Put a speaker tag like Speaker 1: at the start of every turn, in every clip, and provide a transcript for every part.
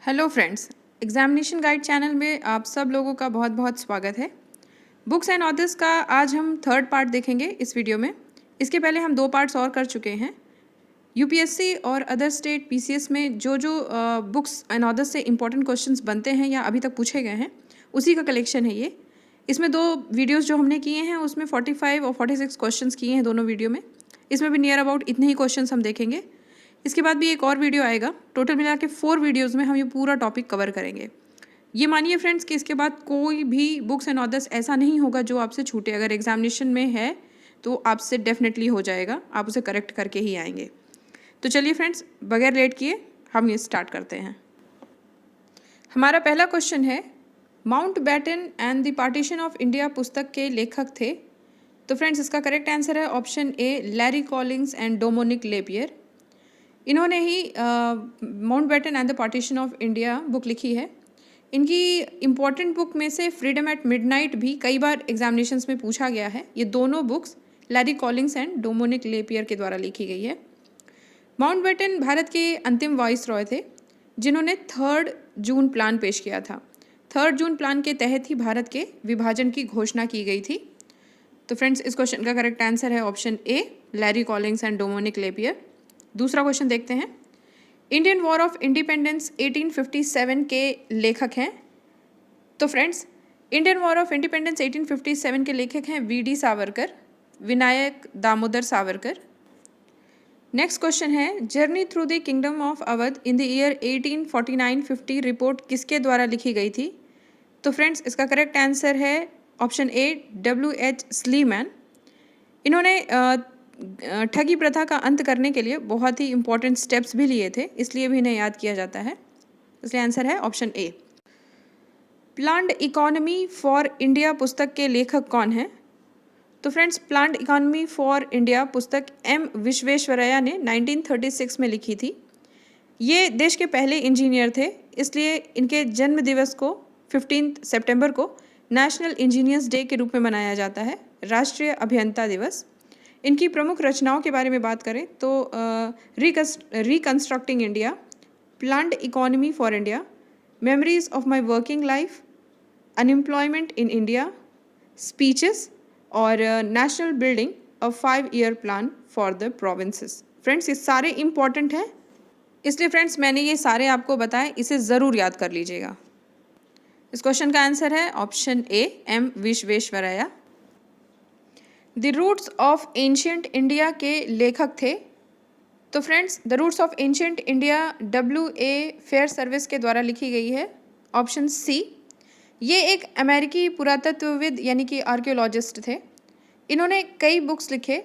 Speaker 1: Hello friends, examination guide channel में आप सब लोगों का बहुत बहुत स्वागत है। बुक्स एंड ऑथर्स का आज हम थर्ड पार्ट देखेंगे इस वीडियो में। इसके पहले हम 2 पार्ट्स और कर चुके हैं। यूपीएससी और अदर स्टेट पीसीएस में जो बुक्स एंड ऑथर्स से इंपॉर्टेंट क्वेश्चंस बनते हैं या अभी तक पूछे गए हैं, उसी का कलेक्शन है ये। इसमें 2 वीडियोज़ जो हमने किए हैं उसमें 45 और 46 क्वेश्चंस किए हैं दोनों वीडियो में। इसमें भी नियर अबाउट इतने ही क्वेश्चंस हम देखेंगे। इसके बाद भी एक और वीडियो आएगा। टोटल मिला के 4 वीडियोज़ में हम ये पूरा टॉपिक कवर करेंगे। ये मानिए फ्रेंड्स कि इसके बाद कोई भी बुक्स एंड ऑथर्स ऐसा नहीं होगा जो आपसे छूटे। अगर एग्जामिनेशन में है तो आपसे डेफिनेटली हो जाएगा, आप उसे करेक्ट करके ही आएंगे। तो चलिए फ्रेंड्स, बगैर लेट किए हम ये स्टार्ट करते हैं। हमारा पहला क्वेश्चन है, Mountbatten and the partition of India पुस्तक के लेखक थे। तो फ्रेंड्स इसका करेक्ट आंसर है option A, Larry Collins and Dominique Lapierre. इन्होंने ही Mountbatten and the partition of India book लिखी है। इनकी इम्पॉर्टेंट बुक में से फ्रीडम एट मिडनाइट भी कई बार एग्जामिनेशंस में पूछा गया है। ये दोनों books Larry Collins and Dominique Lapierre के द्वारा लिखी गई है। माउंटबेटन भारत के अंतिम वाइसरॉय थे जिन्होंने 3 जून प्लान पेश किया था। 3 जून प्लान के तहत ही भारत के विभाजन की घोषणा की गई थी। तो फ्रेंड्स इस क्वेश्चन का करेक्ट आंसर है option A, Larry Collins and Dominique Lapierre. दूसरा क्वेश्चन देखते हैं। इंडियन वॉर ऑफ इंडिपेंडेंस 1857 के लेखक हैं। तो friends Indian war of independence 1857 के लेखक हैं VD Savarkar, Vinayak Damodar Savarkar. Next question है, journey through the kingdom of Awadh in the year 1849-50 report किसके द्वारा लिखी गई थी? तो फ्रेंड्स इसका करेक्ट आंसर है ऑप्शन ए, W.H. स्लीमैन। इन्होंने ठगी प्रथा का अंत करने के लिए बहुत ही इंपॉर्टेंट स्टेप्स भी लिए थे, इसलिए भी इन्हें याद किया जाता है। इसलिए आंसर है option A. Planned economy for India पुस्तक के लेखक कौन हैं? तो friends planned economy for India पुस्तक एम विश्वेश्वरैया ने 1936 में लिखी थी। ये देश के पहले इंजीनियर थे, इसलिए इनके जन्म दिवस को 15 सितंबर को नेशनल इंजीनियर्स डे के रूप में मनाया जाता है, राष्ट्रीय अभियंता दिवस। इनकी प्रमुख रचनाओं के बारे में बात करें तो reconstructing India, planned economy for India, memories of my working life, unemployment in India, speeches और national building a 5-year plan for the provinces. Friends ये सारे इंपॉर्टेंट हैं, इसलिए फ्रेंड्स मैंने ये सारे आपको बताए, इसे ज़रूर याद कर लीजिएगा। इस क्वेश्चन का आंसर है option A, M Visvesvaraya. The roots of ancient India के लेखक थे। तो friends the roots of ancient India W.A. Fairservis के द्वारा लिखी गई है, ऑप्शन सी। ये एक अमेरिकी पुरातत्वविद यानी कि आर्कियोलॉजिस्ट थे। इन्होंने कई बुक्स लिखे,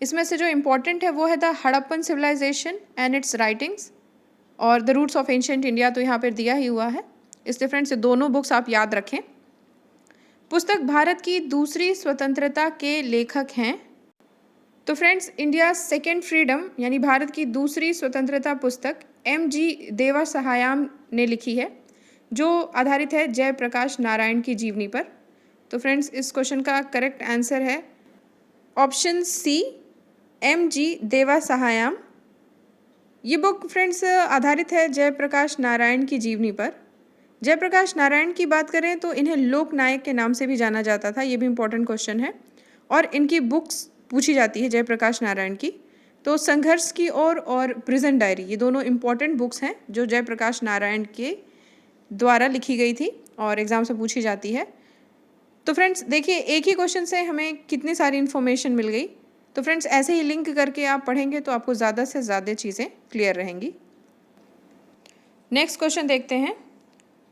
Speaker 1: इसमें से जो इम्पोर्टेंट है वो है the Harappan civilisation and its writings, और the roots of ancient India तो यहाँ पर दिया ही हुआ है, इसलिए फ्रेंड्स ये दोनों बुक्स आप याद रखें। पुस्तक भारत की दूसरी स्वतंत्रता के लेखक हैं। तो फ्रेंड्स इंडिया सेकेंड फ्रीडम यानी भारत की दूसरी स्वतंत्रता पुस्तक M.G. देवासहायाम ने लिखी है, जो आधारित है जयप्रकाश नारायण की जीवनी पर। तो फ्रेंड्स इस क्वेश्चन का करेक्ट आंसर है ऑप्शन सी, M.G. देवासहायाम। ये बुक फ्रेंड्स आधारित है जयप्रकाश नारायण की जीवनी पर। जयप्रकाश नारायण की बात करें तो इन्हें लोक नायक के नाम से भी जाना जाता था, ये भी इम्पोर्टेंट क्वेश्चन है। और इनकी बुक्स पूछी जाती है जयप्रकाश नारायण की, तो संघर्ष की ओर और प्रिजन डायरी, ये दोनों इम्पोर्टेंट बुक्स हैं जो जयप्रकाश नारायण के द्वारा लिखी गई थी और एग्ज़ाम से पूछी जाती है। तो फ्रेंड्स देखिए एक ही क्वेश्चन से हमें कितनी सारी इन्फॉर्मेशन मिल गई। तो फ्रेंड्स ऐसे ही लिंक करके आप पढ़ेंगे तो आपको ज़्यादा से ज़्यादा चीज़ें क्लियर रहेंगी। नेक्स्ट क्वेश्चन देखते हैं।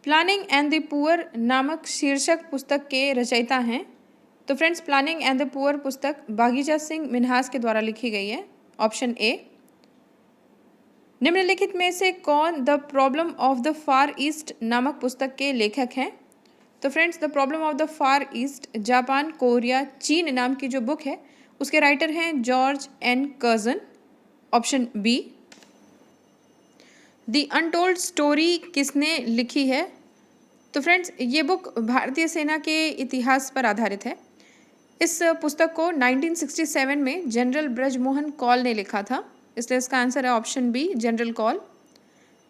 Speaker 1: प्लानिंग एंड द पुअर नामक शीर्षक पुस्तक के रचयिता हैं। तो friends planning and the poor पुस्तक बागीजा सिंह मिन्हास के द्वारा लिखी गई है, ऑप्शन ए। निम्नलिखित में से कौन the problem of the far east नामक पुस्तक के लेखक हैं? तो friends the problem of the far east Japan, Korea, चीन नाम की जो बुक है उसके राइटर हैं George N Curzon, option B. The untold story किसने लिखी है? तो फ्रेंड्स ये बुक भारतीय सेना के इतिहास पर आधारित है। इस पुस्तक को 1967 में जनरल ब्रजमोहन कॉल ने लिखा था, इसलिए इसका आंसर है ऑप्शन बी, जनरल कॉल।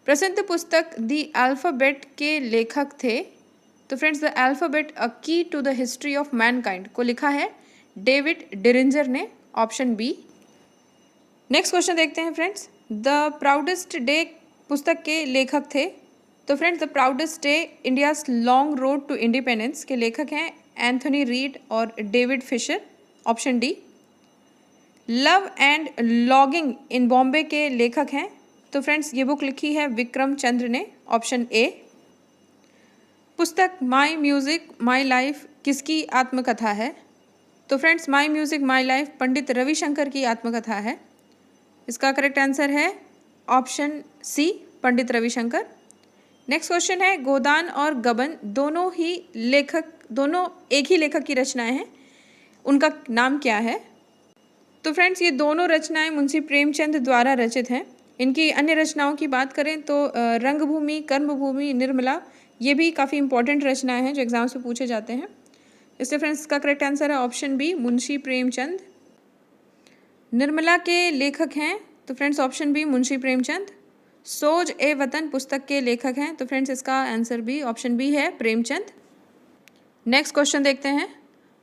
Speaker 1: प्रसिद्ध पुस्तक द अल्फ़ाबेट के लेखक थे। तो friends, the alphabet a key to the history of mankind को लिखा है डेविड डिरिंजर ने, ऑप्शन बी। नेक्स्ट क्वेश्चन देखते हैं फ्रेंड्स। द प्राउडेस्ट डे पुस्तक के लेखक थे। तो friends, the proudest day India's long road to independence के लेखक हैं एंथोनी रीड और David Fisher, option D. Love and longing in Bombay के लेखक हैं। तो फ्रेंड्स, ये बुक लिखी है विक्रम चंद्र ने, ऑप्शन ए। पुस्तक माई म्यूज़िक माई लाइफ किसकी आत्मकथा है? तो friends, my music my life Pandit Ravishankar की आत्मकथा है। इसका करेक्ट आंसर है option C, Pandit Ravishankar. Next question है, गोदान और गबन दोनों एक ही लेखक की रचनाएं हैं, उनका नाम क्या है? तो फ्रेंड्स, ये दोनों रचनाएं मुंशी प्रेमचंद द्वारा रचित हैं। इनकी अन्य रचनाओं की बात करें तो रंगभूमि, कर्मभूमि, निर्मला, ये भी काफ़ी इंपॉर्टेंट रचनाएं हैं जो एग्जाम्स में पूछे जाते हैं। इसलिए फ्रेंड्स, इसका करेक्ट आंसर है ऑप्शन बी, मुंशी प्रेमचंद। निर्मला के लेखक हैं तो friends option B, Munshi Premchand. Soz e Watan पुस्तक के लेखक हैं तो फ्रेंड्स इसका आंसर भी ऑप्शन बी है, प्रेमचंद। नेक्स्ट क्वेश्चन देखते हैं,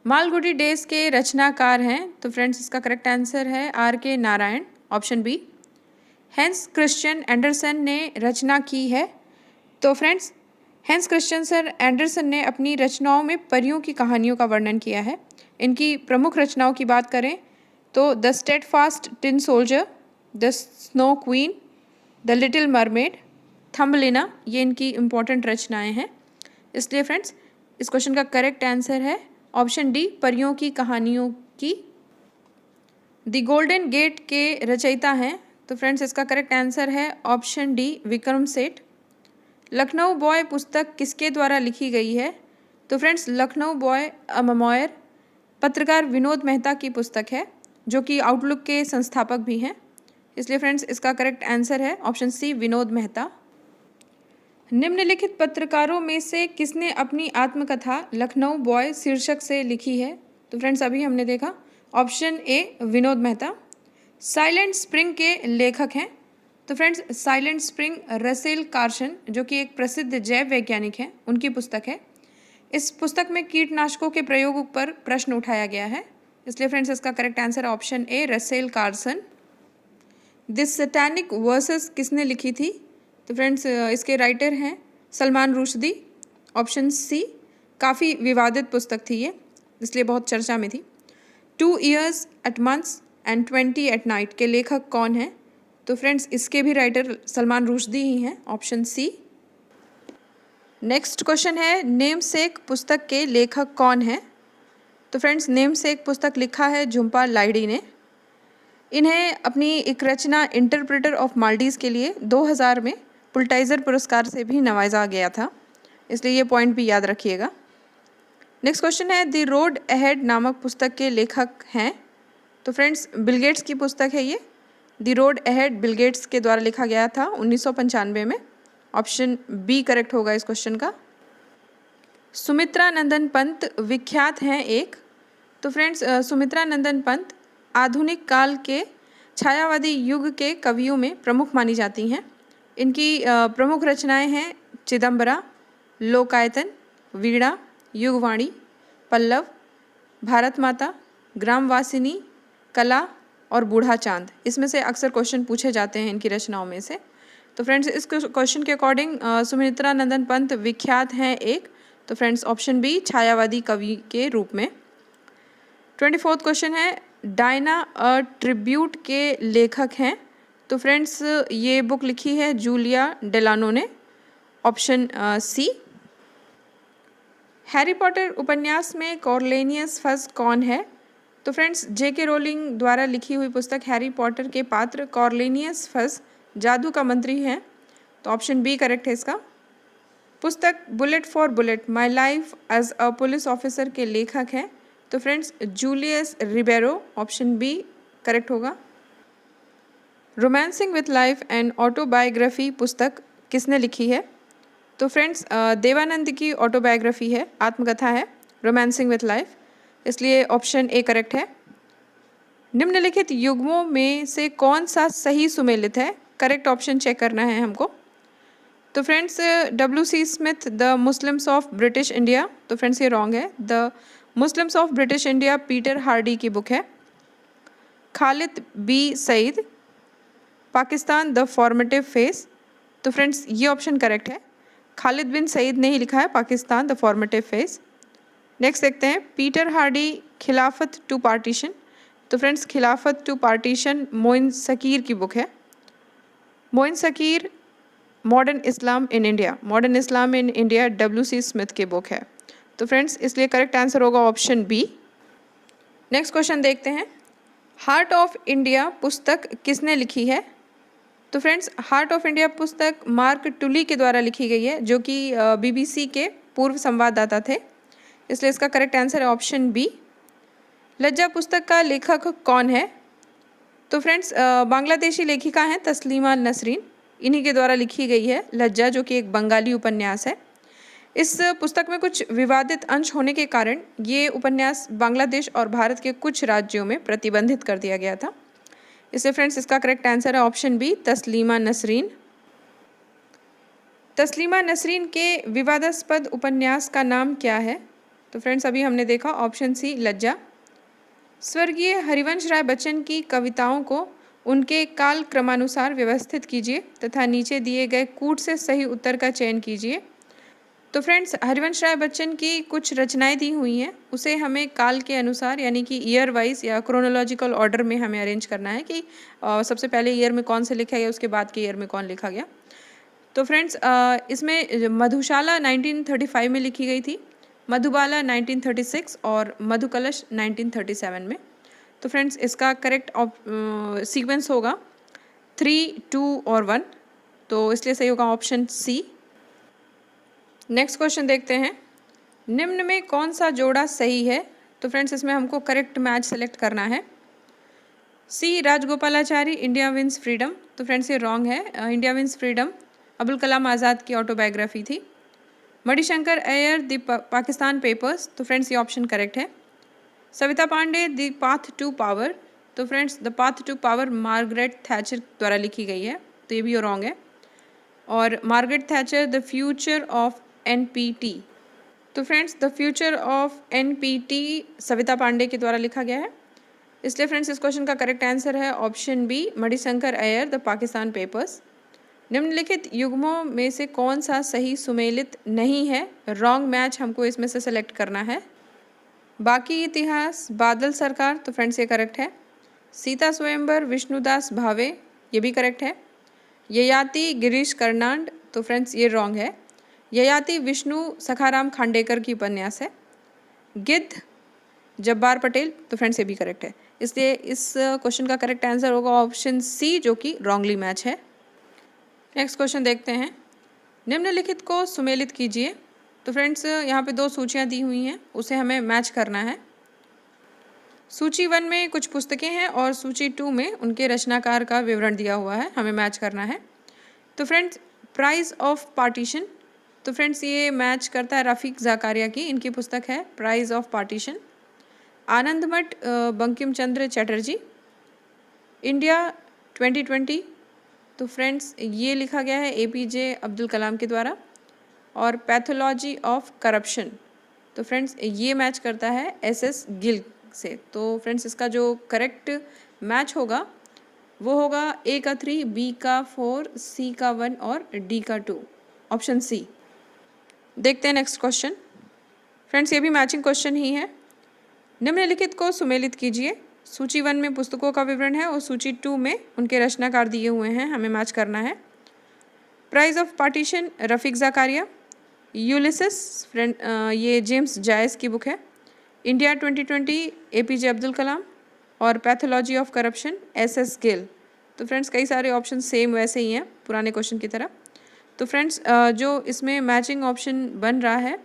Speaker 1: मालगुडी डेज के रचनाकार हैं तो फ्रेंड्स इसका करेक्ट आंसर है R K Narayan, option B. Hans Christian Andersen ने रचना की है। तो फ्रेंड्स, हैंस क्रिश्चियन एंडरसन ने अपनी रचनाओं में परियों की कहानियों का वर्णन किया है। इनकी प्रमुख रचनाओं की बात करें तो the steadfast tin soldier, the snow queen, the little mermaid, Thumbelina, ये इनकी इम्पॉर्टेंट रचनाएं हैं। इसलिए फ्रेंड्स, इस क्वेश्चन का करेक्ट आंसर है ऑप्शन डी, परियों की कहानियों की। द गोल्डन गेट के रचयिता हैं तो फ्रेंड्स इसका करेक्ट आंसर है option D, Vikram Seth. Lucknow boy पुस्तक किसके द्वारा लिखी गई है? तो friends, Lucknow boy a memoir पत्रकार विनोद मेहता की पुस्तक है, जो कि आउटलुक के संस्थापक भी हैं। इसलिए फ्रेंड्स, इसका करेक्ट आंसर है ऑप्शन सी, विनोद मेहता। निम्नलिखित पत्रकारों में से किसने अपनी आत्मकथा लखनऊ बॉय शीर्षक से लिखी है? तो फ्रेंड्स, अभी हमने देखा option A, Vinod Mehta. Silent spring के लेखक हैं तो friends, silent spring Russell Carson, जो कि एक प्रसिद्ध जैव वैज्ञानिक हैं, उनकी पुस्तक है। इस पुस्तक में कीटनाशकों के प्रयोग पर प्रश्न उठाया गया है। इसलिए फ्रेंड्स, इसका correct answer option A, Russell Carson. This satanic versus किसने लिखी थी? तो फ्रेंड्स, इसके राइटर हैं सलमान रुश्दी, ऑप्शन सी। काफ़ी विवादित पुस्तक थी ये, इसलिए बहुत चर्चा में थी। 2 years at months and 20 at night के लेखक कौन हैं? तो फ्रेंड्स, इसके भी राइटर सलमान रुश्दी ही हैं, ऑप्शन सी। नेक्स्ट क्वेश्चन है, नेमसेक पुस्तक के लेखक कौन हैं? तो फ्रेंड्स, नेमसेक पुस्तक लिखा है झुम्पा लाहिड़ी ने। इन्हें अपनी एक रचना इंटरप्रेटर ऑफ माल्डीज़ के लिए 2000 में पुलिट्ज़र पुरस्कार से भी नवाजा गया था, इसलिए ये पॉइंट भी याद रखिएगा। नेक्स्ट क्वेश्चन है, द रोड अहेड नामक पुस्तक के लेखक हैं। तो फ्रेंड्स, बिल गेट्स की पुस्तक है ये। The road ahead Bill Gates के द्वारा लिखा गया था 1995 में, ऑप्शन बी करेक्ट होगा इस क्वेश्चन का। सुमित्रा नंदन पंत विख्यात हैं एक। तो फ्रेंड्स, सुमित्रा नंदन पंत आधुनिक काल के छायावादी युग के कवियों में प्रमुख मानी जाती हैं। इनकी प्रमुख रचनाएं हैं चिदम्बरा, लोकायतन, वीणा, युगवाणी, पल्लव, भारत माता, ग्रामवासिनी, कला और बूढ़ा चांद। इसमें से अक्सर क्वेश्चन पूछे जाते हैं इनकी रचनाओं में से। तो फ्रेंड्स, इस क्वेश्चन के अकॉर्डिंग सुमित्रा नंदन पंत विख्यात हैं एक। तो फ्रेंड्स, ऑप्शन बी, छायावादी कवि के रूप में। 24वां क्वेश्चन है, डायना अ ट्रिब्यूट के लेखक हैं। तो फ्रेंड्स, ये बुक लिखी है जूलिया डेलानो ने, ऑप्शन सी। हैरी पॉटर उपन्यास में कॉर्लेनियस फज कौन है? तो फ्रेंड्स, जेके रोलिंग द्वारा लिखी हुई पुस्तक हैरी पॉटर के पात्र कॉर्लेनियस फज जादू का मंत्री हैं, तो ऑप्शन बी करेक्ट है इसका। पुस्तक bullet for bullet my life as a police officer के लेखक हैं। तो friends, Julius Ribeiro, option B correct होगा। Romancing with life and autobiography पुस्तक किसने लिखी है? तो फ्रेंड्स, देवानंद की ऑटोबायोग्राफी है, आत्मकथा है रोमांसिंग विथ लाइफ, इसलिए ऑप्शन ए करेक्ट है। निम्नलिखित युग्मों में से कौन सा सही सुमेलित है? करेक्ट ऑप्शन चेक करना है हमको। तो friends W.C. Smith the Muslims of British India, तो फ्रेंड्स ये रॉन्ग है। The Muslims of British India Peter Hardy की बुक है। Khalid B Saeed Pakistan the formative phase, तो फ्रेंड्स ये ऑप्शन करेक्ट है। खालिद बिन सईद ने ही लिखा है Pakistan the formative phase. Next देखते हैं Peter Hardy Khilafat to partition, तो friends Khilafat to partition Moin Shakir की बुक है। Moin Sakir modern Islam in India, modern Islam in India W.C. Smith की बुक है। तो फ्रेंड्स इसलिए करेक्ट आंसर होगा ऑप्शन बी। नेक्स्ट क्वेश्चन देखते हैं, हार्ट ऑफ इंडिया पुस्तक किसने लिखी है? तो फ्रेंड्स हार्ट ऑफ इंडिया पुस्तक मार्क टुली के द्वारा लिखी गई है, जो कि BBC के पूर्व संवाददाता थे, इसलिए इसका करेक्ट आंसर है ऑप्शन बी। लज्जा पुस्तक का लेखक कौन है? तो फ्रेंड्स बांग्लादेशी लेखिका हैं तस्लीमा नसरीन, इन्हीं के द्वारा लिखी गई है लज्जा, जो कि एक बंगाली उपन्यास है। इस पुस्तक में कुछ विवादित अंश होने के कारण ये उपन्यास बांग्लादेश और भारत के कुछ राज्यों में प्रतिबंधित कर दिया गया था, इसलिए फ्रेंड्स इसका करेक्ट आंसर है ऑप्शन बी तस्लीमा नसरीन। तस्लीमा नसरीन के विवादास्पद उपन्यास का नाम क्या है? तो फ्रेंड्स अभी हमने देखा ऑप्शन सी लज्जा। स्वर्गीय हरिवंश राय बच्चन की कविताओं को उनके काल क्रमानुसार व्यवस्थित कीजिए तथा नीचे दिए गए कूट से सही उत्तर का चयन कीजिए। तो फ्रेंड्स हरिवंश राय बच्चन की कुछ रचनाएं दी हुई हैं, उसे हमें काल के अनुसार यानी कि ईयर वाइज या क्रोनोलॉजिकल ऑर्डर में हमें अरेंज करना है कि सबसे पहले ईयर में कौन से लिखा गया, उसके बाद के ईयर में कौन लिखा गया। तो फ्रेंड्स इसमें मधुशाला 1935 में लिखी गई थी, मधुबाला 1936 और मधुकलश 1937 में। तो फ्रेंड्स इसका करेक्ट सीक्वेंस होगा 3, 2 और 1, तो इसलिए सही होगा ऑप्शन सी। नेक्स्ट क्वेश्चन देखते हैं, निम्न में कौन सा जोड़ा सही है? तो फ्रेंड्स इसमें हमको करेक्ट मैच सेलेक्ट करना है। C Rajagopalachari India wins freedom, तो फ्रेंड्स ये रॉन्ग है। India wins freedom Abul Kalam Azad की ऑटोबायोग्राफी थी। मणिशंकर अय्यर द पाकिस्तान पेपर्स, तो फ्रेंड्स ये ऑप्शन करेक्ट है। Savita Pande the path to power, तो friends the path to power Margaret Thatcher द्वारा लिखी गई है, तो ये भी रॉन्ग है। और Margaret Thatcher the future of NPT, तो friends the future of NPT Savita Pandey के द्वारा लिखा गया है, इसलिए फ्रेंड्स इस क्वेश्चन का करेक्ट आंसर है option B Manishankar Aiyar the Pakistan papers. निम्नलिखित युग्मों में से कौन सा सही सुमेलित नहीं है? रॉन्ग मैच हमको इसमें से सेलेक्ट करना है। बाकी इतिहास बादल सरकार, तो फ्रेंड्स ये करेक्ट है। सीता स्वयंवर विष्णुदास भावे, ये भी करेक्ट है। ययाति गिरीश कर्नाड, तो फ्रेंड्स ये रॉन्ग है। ययाति विष्णु सखाराम खांडेकर की उपन्यास है। गिद्ध जब्बार पटेल, तो फ्रेंड्स ये भी करेक्ट है, इसलिए इस क्वेश्चन का करेक्ट आंसर होगा ऑप्शन सी, जो कि रॉन्गली मैच है। नेक्स्ट क्वेश्चन देखते हैं, निम्नलिखित को सुमेलित कीजिए। तो फ्रेंड्स यहाँ पे 2 सूचियाँ दी हुई हैं, उसे हमें मैच करना है। सूची 1 में कुछ पुस्तकें हैं और सूची 2 में उनके रचनाकार का विवरण दिया हुआ है, हमें मैच करना है। तो फ्रेंड्स प्राइज ऑफ पार्टीशन, तो फ्रेंड्स ये मैच करता है रफ़ीक ज़कारिया की, इनकी पुस्तक है price of partition. Anandmath Bankim Chandra Chatterjee, India 2020, तो फ्रेंड्स ये लिखा गया है APJ अब्दुल कलाम के द्वारा। और पैथोलॉजी ऑफ करप्शन, तो फ्रेंड्स ये मैच करता है SS गिल से। तो फ्रेंड्स इसका जो करेक्ट मैच होगा वो होगा A का 3, B का 4, C का 1 और D का 2, ऑप्शन सी। देखते हैं नेक्स्ट क्वेश्चन। फ्रेंड्स ये भी मैचिंग क्वेश्चन ही है। निम्नलिखित को सुमेलित कीजिए। सूची 1 में पुस्तकों का विवरण है और सूची 2 में उनके रचनाकार दिए हुए हैं, हमें मैच करना है। Price of partition Rafiq Zakaria. Ulysses friend ये जेम्स जायस की बुक है। India 2020 APJ Abdul Kalam. और pathology of corruption SS Gill. तो फ्रेंड्स कई सारे ऑप्शन सेम वैसे ही हैं पुराने क्वेश्चन की तरह। तो फ्रेंड्स जो इसमें मैचिंग ऑप्शन बन रहा है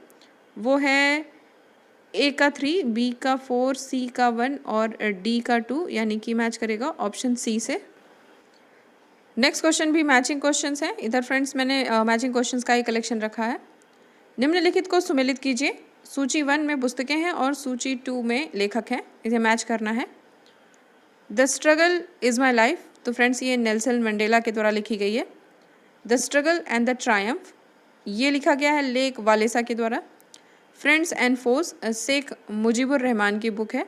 Speaker 1: वो है A का 3, B का 4, C का 1 और D का 2, यानी कि मैच करेगा ऑप्शन सी से। नेक्स्ट क्वेश्चन भी मैचिंग क्वेश्चंस हैं। इधर फ्रेंड्स मैंने मैचिंग क्वेश्चंस का ही कलेक्शन रखा है। निम्नलिखित को सुमेलित कीजिए। सूची 1 में पुस्तकें हैं और सूची 2 में लेखक हैं, इसे मैच करना है। The struggle is my life, तो फ्रेंड्स ये नेल्सन मंडेला के द्वारा लिखी गई है। The struggle and the triumph, ये लिखा गया है लेक वालेसा के द्वारा। Friends and force Sheikh Mujibur Rahman की बुक है।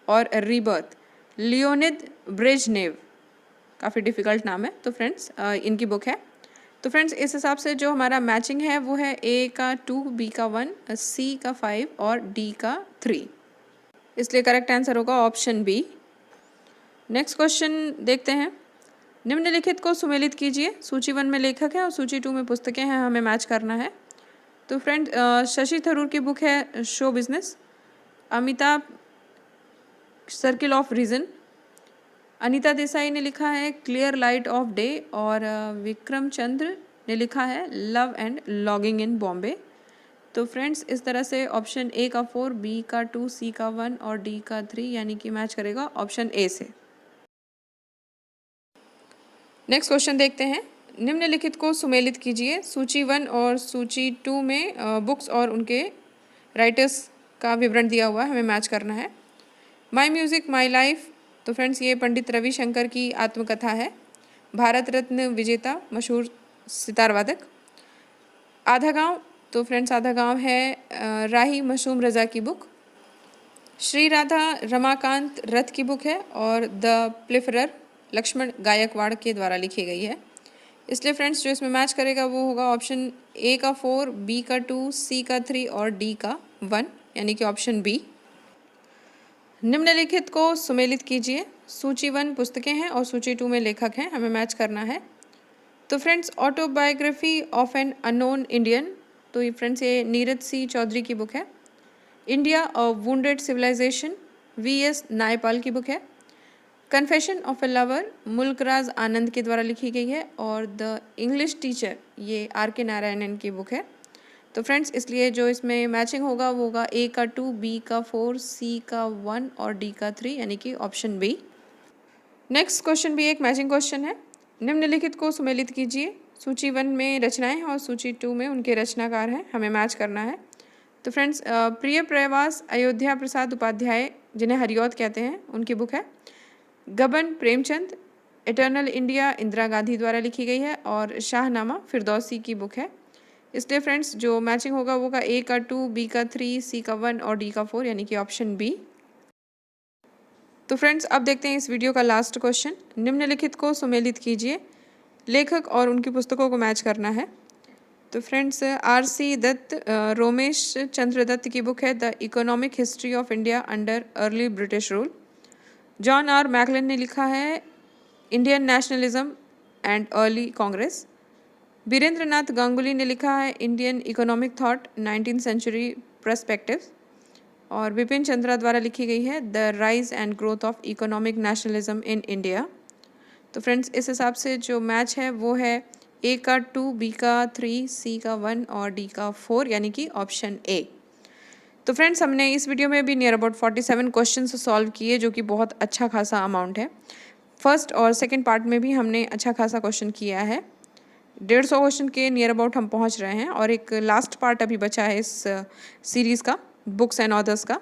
Speaker 1: और रीबर्थ लियोनिद ब्रेजनेव, काफ़ी डिफ़िकल्ट नाम है, तो फ्रेंड्स इनकी बुक है। तो फ्रेंड्स इस हिसाब से जो हमारा मैचिंग है वो है ए का 2, बी का 1, सी का 5 और डी का 3, इसलिए करेक्ट आंसर होगा ऑप्शन बी। नेक्स्ट क्वेश्चन देखते हैं। निम्नलिखित को सुमेलित कीजिए। सूची 1 में लेखक है और सूची 2 में पुस्तकें हैं, हमें मैच करना है। तो फ्रेंड शशि थरूर की बुक है show business, Amitabh circle of reason, Anita Desai ने लिखा है क्लियर लाइट ऑफ डे और विक्रम चंद्र ने लिखा है love and longing in Bombay. तो फ्रेंड्स इस तरह से ऑप्शन ए का 4, बी का 2, सी का 1 और डी का 3 यानी कि मैच करेगा ऑप्शन ए से। नेक्स्ट क्वेश्चन देखते हैं। निम्नलिखित को सुमेलित कीजिए। सूची 1 और सूची 2 में बुक्स और उनके राइटर्स का विवरण दिया हुआ है, हमें मैच करना है। माई म्यूज़िक माई लाइफ, तो फ्रेंड्स ये पंडित रविशंकर की आत्मकथा है। भारत रत्न विजेता मशहूर सितार वादक। आधा गांव, तो फ्रेंड्स आधा गांव है राही मशूम रज़ा की बुक। श्री राधा रमाकांत रथ की बुक है और द प्लिफरर लक्ष्मण गायकवाड़ के द्वारा लिखी गई है। इसलिए फ्रेंड्स जो इसमें मैच करेगा वो होगा ऑप्शन ए का 4, बी का 2, सी का 3 और डी का 1 यानी कि ऑप्शन बी। निम्नलिखित को सुमेलित कीजिए। सूची 1 पुस्तकें हैं और सूची 2 में लेखक हैं, हमें मैच करना है। तो friends autobiography of an unknown Indian, तो ये फ्रेंड्स ये नीरज सी चौधरी की बुक है। India a wounded civilisation, VS. Naipaul की बुक है। Confession of a lover, Mulkraj Anand के द्वारा लिखी गई है। और द इंग्लिश टीचर, ये आर.के. नारायणन की बुक है। तो फ्रेंड्स इसलिए जो इसमें मैचिंग होगा वो होगा ए का 2, बी का 4, सी का 1 और डी का 3 यानी कि ऑप्शन बी। नेक्स्ट क्वेश्चन भी एक मैचिंग क्वेश्चन है। निम्नलिखित को सुमेलित कीजिए। सूची 1 में रचनाएं हैं और सूची 2 में उनके रचनाकार हैं, हमें मैच करना है। तो फ्रेंड्स प्रिय प्रवास अयोध्या प्रसाद उपाध्याय, जिन्हें हरिऔध कहते हैं, उनकी बुक है। गबन प्रेमचंद, इटर्नल इंडिया इंदिरा गांधी द्वारा लिखी गई है। और शाहनामा फिरदौसी की बुक है। इसलिए फ्रेंड्स जो मैचिंग होगा वो होगा ए का 2, बी का 3, सी का 1 और डी का 4 यानी कि ऑप्शन बी। तो फ्रेंड्स अब देखते हैं इस वीडियो का लास्ट क्वेश्चन। निम्नलिखित को सुमेलित कीजिए। लेखक और उनकी पुस्तकों को मैच करना है। तो फ्रेंड्स आर.सी. दत्त, रोमेश चंद्र दत्त की बुक है the economic history of India under early British rule. John R McLane ने लिखा है Indian nationalism and early Congress. Birendra Nath Ganguli ने लिखा है Indian economic thought 19th century perspective. और विपिन चंद्रा द्वारा लिखी गई है the rise and growth of economic nationalism in India. तो फ्रेंड्स इस हिसाब से जो मैच है वो है ए का 2, बी का 3, सी का 1 और डी का 4 यानी कि ऑप्शन ए। तो फ्रेंड्स हमने इस वीडियो में भी नियर अबाउट 47 क्वेश्चन सॉल्व किए, जो कि बहुत अच्छा खासा अमाउंट है। फर्स्ट और सेकेंड पार्ट में भी हमने अच्छा खासा क्वेश्चन किया है। 150 क्वेश्चन के नियर अबाउट हम पहुंच रहे हैं और एक लास्ट पार्ट अभी बचा है इस सीरीज़ का, बुक्स एंड ऑथर्स का।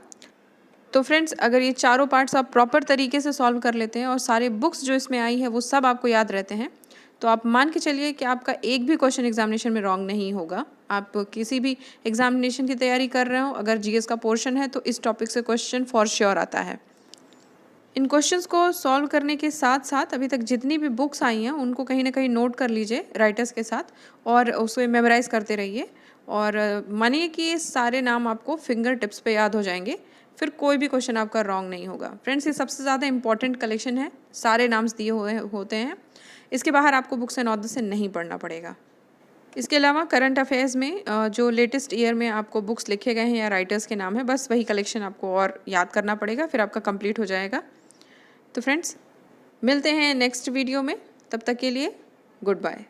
Speaker 1: तो फ्रेंड्स अगर ये चारों पार्ट्स आप प्रॉपर तरीके से सॉल्व कर लेते हैं और सारे बुक्स जो इसमें आई है वो सब आपको याद रहते हैं, तो आप मान के चलिए कि आपका एक भी क्वेश्चन एग्जामिनेशन में रॉन्ग नहीं होगा। आप किसी भी एग्जामिनेशन की तैयारी कर रहे हो, अगर जीएस का पोर्शन है तो इस टॉपिक से क्वेश्चन फॉर श्योर आता है। इन क्वेश्चंस को सॉल्व करने के साथ साथ अभी तक जितनी भी बुक्स आई हैं उनको कहीं ना कहीं नोट कर लीजिए राइटर्स के साथ और उसे मेमोराइज़ करते रहिए। और मानिए कि ये सारे नाम आपको फिंगर टिप्स पे याद हो जाएंगे, फिर कोई भी क्वेश्चन आपका रॉन्ग नहीं होगा। फ्रेंड्स ये सबसे ज़्यादा इंपॉर्टेंट कलेक्शन है, सारे नाम्स दिए हुए होते हैं, इसके बाहर आपको बुक्स एंड ऑथर्स से नहीं पढ़ना पड़ेगा। इसके अलावा करंट अफेयर्स में जो लेटेस्ट ईयर में आपको बुक्स लिखे गए हैं या राइटर्स के नाम है, बस वही कलेक्शन आपको और याद करना पड़ेगा, फिर आपका कंप्लीट हो जाएगा। तो फ्रेंड्स मिलते हैं नेक्स्ट वीडियो में, तब तक के लिए गुड बाय।